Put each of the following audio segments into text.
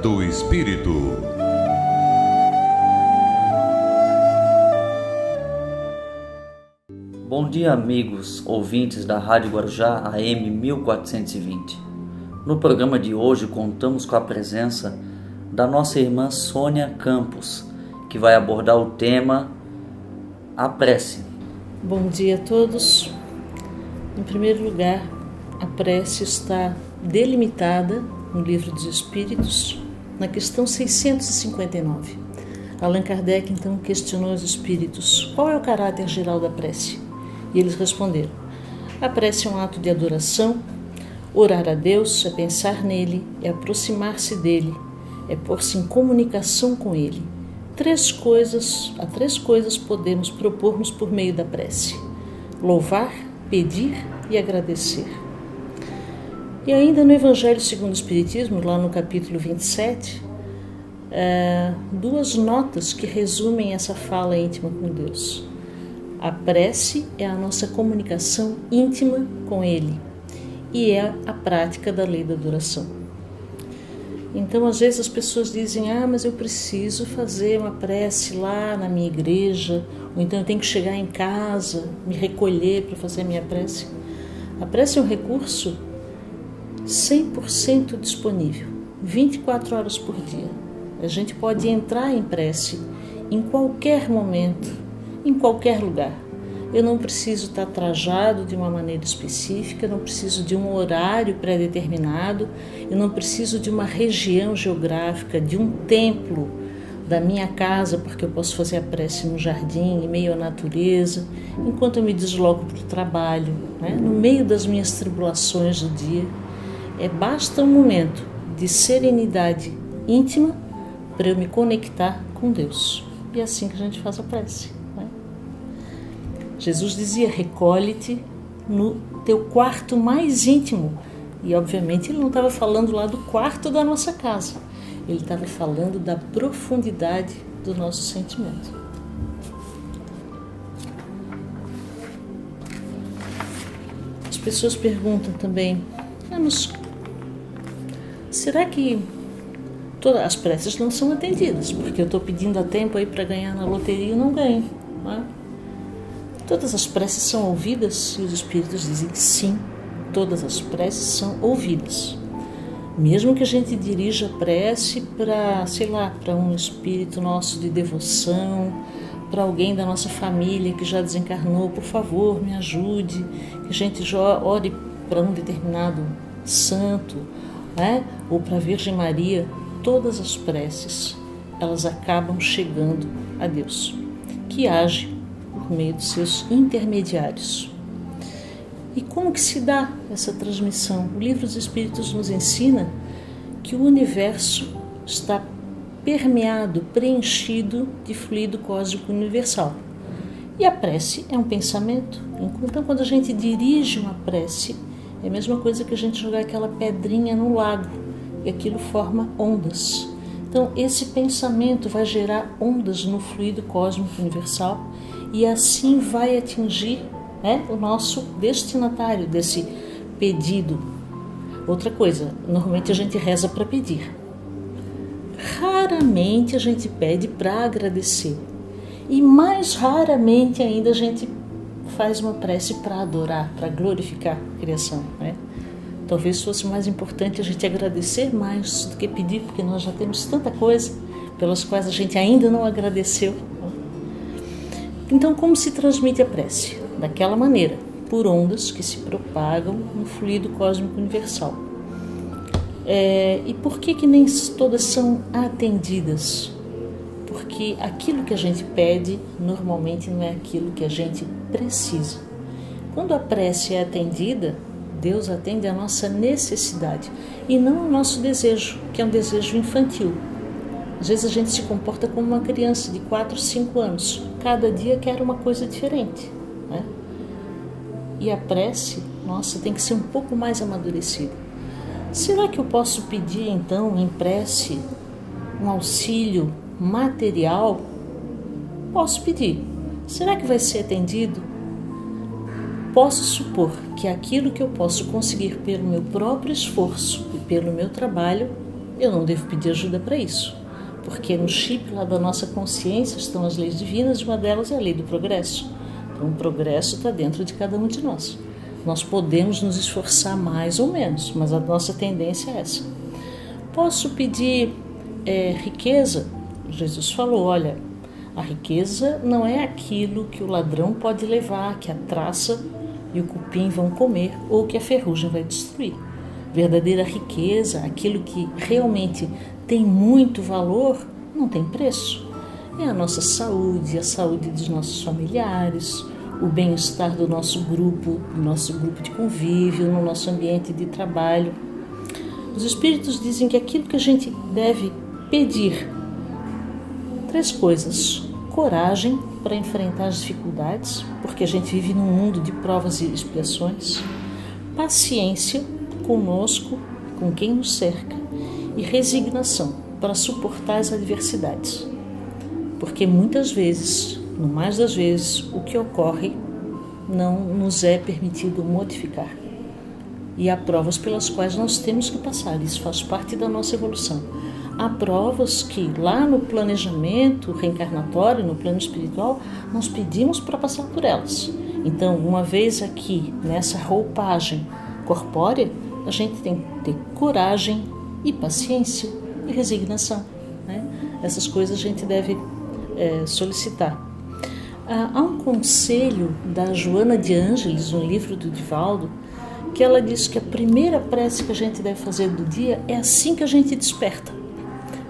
do Espírito. Bom dia, amigos ouvintes da Rádio Guarujá AM 1420. No programa de hoje contamos com a presença da nossa irmã Sônia Campos, que vai abordar o tema A Prece. Bom dia a todos. Em primeiro lugar, a prece está delimitada no Livro dos Espíritos, na questão 659. Allan Kardec então questionou os espíritos: qual é o caráter geral da prece? E eles responderam: a prece é um ato de adoração. Orar a Deus é pensar nele, é aproximar-se dele, é pôr-se em comunicação com ele. Três coisas podemos propor-nos por meio da prece: louvar, pedir e agradecer. E ainda no Evangelho segundo o Espiritismo, lá no capítulo 27, duas notas que resumem essa fala íntima com Deus. A prece é a nossa comunicação íntima com Ele e é a prática da lei da adoração. Então, às vezes as pessoas dizem: mas eu preciso fazer uma prece lá na minha igreja, ou então eu tenho que chegar em casa, me recolher para fazer a minha prece. A prece é um recurso 100% disponível, 24 horas por dia. A gente pode entrar em prece em qualquer momento, em qualquer lugar. Eu não preciso estar trajado de uma maneira específica, eu não preciso de um horário pré-determinado, eu não preciso de uma região geográfica, de um templo da minha casa, porque eu posso fazer a prece no jardim, em meio à natureza, enquanto eu me desloco para o trabalho, no meio das minhas tribulações do dia. Basta um momento de serenidade íntima para eu me conectar com Deus. E é assim que a gente faz a prece. Jesus dizia: recolhe-te no teu quarto mais íntimo. E obviamente ele não estava falando lá do quarto da nossa casa. Ele estava falando da profundidade do nosso sentimento. As pessoas perguntam também: mas será que todas as preces não são atendidas? Porque eu estou pedindo há tempo aí para ganhar na loteria e não ganho, não é? Todas as preces são ouvidas? E os espíritos dizem que sim, todas as preces são ouvidas. Mesmo que a gente dirija a prece para, para um espírito nosso de devoção, para alguém da nossa família que já desencarnou: por favor, me ajude. Que a gente ore para um determinado santo, ou para a Virgem Maria. Todas as preces, elas acabam chegando a Deus, que age por meio dos seus intermediários. E como que se dá essa transmissão? O Livro dos Espíritos nos ensina que o universo está permeado, preenchido de fluido cósmico universal. E a prece é um pensamento. Então, quando a gente dirige uma prece, é a mesma coisa que a gente jogar aquela pedrinha no lago, e aquilo forma ondas. Então, esse pensamento vai gerar ondas no fluido cósmico universal, e assim vai atingir o nosso destinatário desse pedido. Outra coisa, normalmente a gente reza para pedir. Raramente a gente pede para agradecer. E mais raramente ainda a gente faz uma prece para adorar, para glorificar a criação. Talvez fosse mais importante a gente agradecer mais do que pedir, porque nós já temos tanta coisa pelas quais a gente ainda não agradeceu. Então, como se transmite a prece? Daquela maneira, por ondas que se propagam no fluido cósmico universal. E por que nem todas são atendidas? Porque aquilo que a gente pede normalmente não é aquilo que a gente precisa. Quando a prece é atendida, Deus atende a nossa necessidade e não o nosso desejo, que é um desejo infantil. Às vezes a gente se comporta como uma criança de 4, 5 anos. Cada dia quer uma coisa diferente. E a prece, tem que ser um pouco mais amadurecida. Será que eu posso pedir, então, em prece, um auxílio material? Posso pedir. Será que vai ser atendido? Posso supor que aquilo que eu posso conseguir pelo meu próprio esforço e pelo meu trabalho eu não devo pedir ajuda para isso, porque no chip lá da nossa consciência estão as leis divinas, e uma delas é a lei do progresso. Então, o progresso está dentro de cada um de nós. Nós podemos nos esforçar mais ou menos, mas a nossa tendência é essa. Posso pedir riqueza? Jesus falou, olha, a riqueza não é aquilo que o ladrão pode levar, que a traça e o cupim vão comer ou que a ferrugem vai destruir. Verdadeira riqueza, aquilo que realmente tem muito valor, não tem preço. É a nossa saúde, a saúde dos nossos familiares, o bem-estar do nosso grupo de convívio, no nosso ambiente de trabalho. Os Espíritos dizem que aquilo que a gente deve pedir, 3 coisas: coragem para enfrentar as dificuldades, porque a gente vive num mundo de provas e expiações, paciência conosco, com quem nos cerca, e resignação para suportar as adversidades. Porque muitas vezes, no mais das vezes, o que ocorre não nos é permitido modificar. E há provas pelas quais nós temos que passar, isso faz parte da nossa evolução. Há provas que lá no planejamento reencarnatório, no plano espiritual, nós pedimos para passar por elas. Então, uma vez aqui, nessa roupagem corpórea, a gente tem que ter coragem e paciência e resignação, né? Essas coisas a gente deve solicitar. Há um conselho da Joana de Ângeles, um livro do Divaldo, que ela diz que a primeira prece que a gente deve fazer do dia é assim que a gente desperta.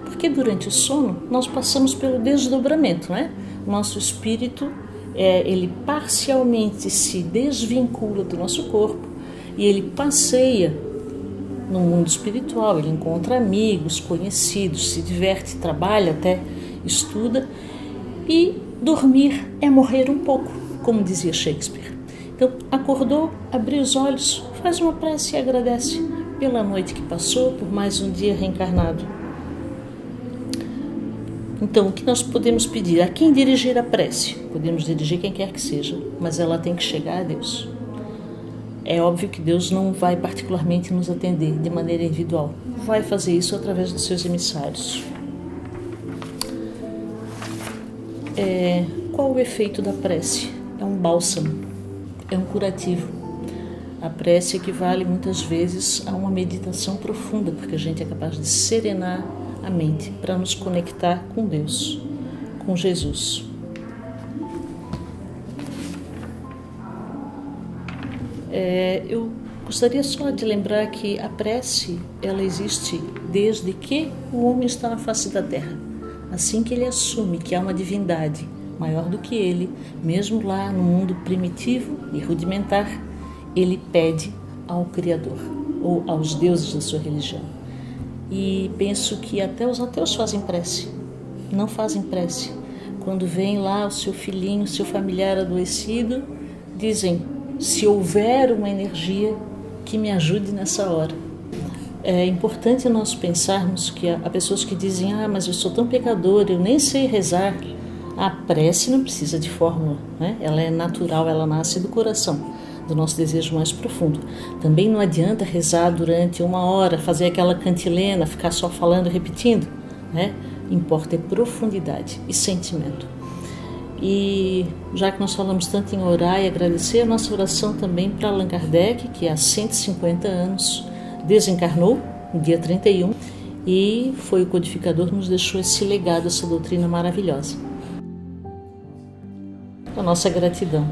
Porque durante o sono nós passamos pelo desdobramento, né? Nosso espírito, ele parcialmente se desvincula do nosso corpo e ele passeia no mundo espiritual, ele encontra amigos, conhecidos, se diverte, trabalha, até estuda. E dormir é morrer um pouco, como dizia Shakespeare. Então, acordou, abriu os olhos, faz uma prece e agradece pela noite que passou, por mais um dia reencarnado. Então, o que nós podemos pedir? A quem dirigir a prece? Podemos dirigir quem quer que seja, mas ela tem que chegar a Deus. É óbvio que Deus não vai particularmente nos atender de maneira individual. Vai fazer isso através dos seus emissários. Qual o efeito da prece? É um bálsamo, é um curativo. A prece equivale muitas vezes a uma meditação profunda, porque a gente é capaz de serenar a mente para nos conectar com Deus, com Jesus. Eu gostaria só de lembrar que a prece, ela existe desde que o homem está na face da terra. Assim que ele assume que há uma divindade maior do que ele, mesmo lá no mundo primitivo e rudimentar, ele pede ao Criador ou aos deuses da sua religião. E penso que até os ateus fazem prece, não fazem prece. Quando vem lá o seu filhinho, o seu familiar adoecido, dizem: se houver uma energia que me ajude nessa hora. É importante nós pensarmos que há pessoas que dizem: mas eu sou tão pecador, eu nem sei rezar. A prece não precisa de fórmula, né? Ela é natural, ela nasce do coração, do nosso desejo mais profundo. Também não adianta rezar durante 1 hora, fazer aquela cantilena, ficar só falando e repetindo, né? Importa é profundidade e sentimento. E já que nós falamos tanto em orar e agradecer, a nossa oração também para Allan Kardec, que há 150 anos desencarnou, no dia 31, e foi o codificador que nos deixou esse legado, essa doutrina maravilhosa. A nossa gratidão,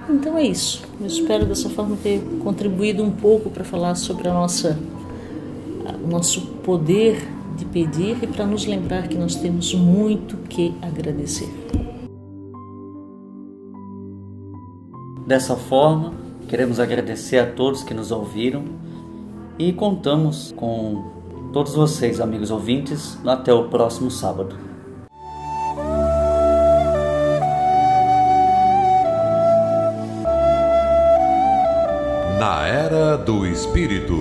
então é isso. Eu espero dessa forma ter contribuído um pouco para falar sobre o nosso poder de pedir e para nos lembrar que nós temos muito que agradecer. Dessa forma, queremos agradecer a todos que nos ouviram e contamos com todos vocês, amigos ouvintes, até o próximo sábado. Na Era do Espírito.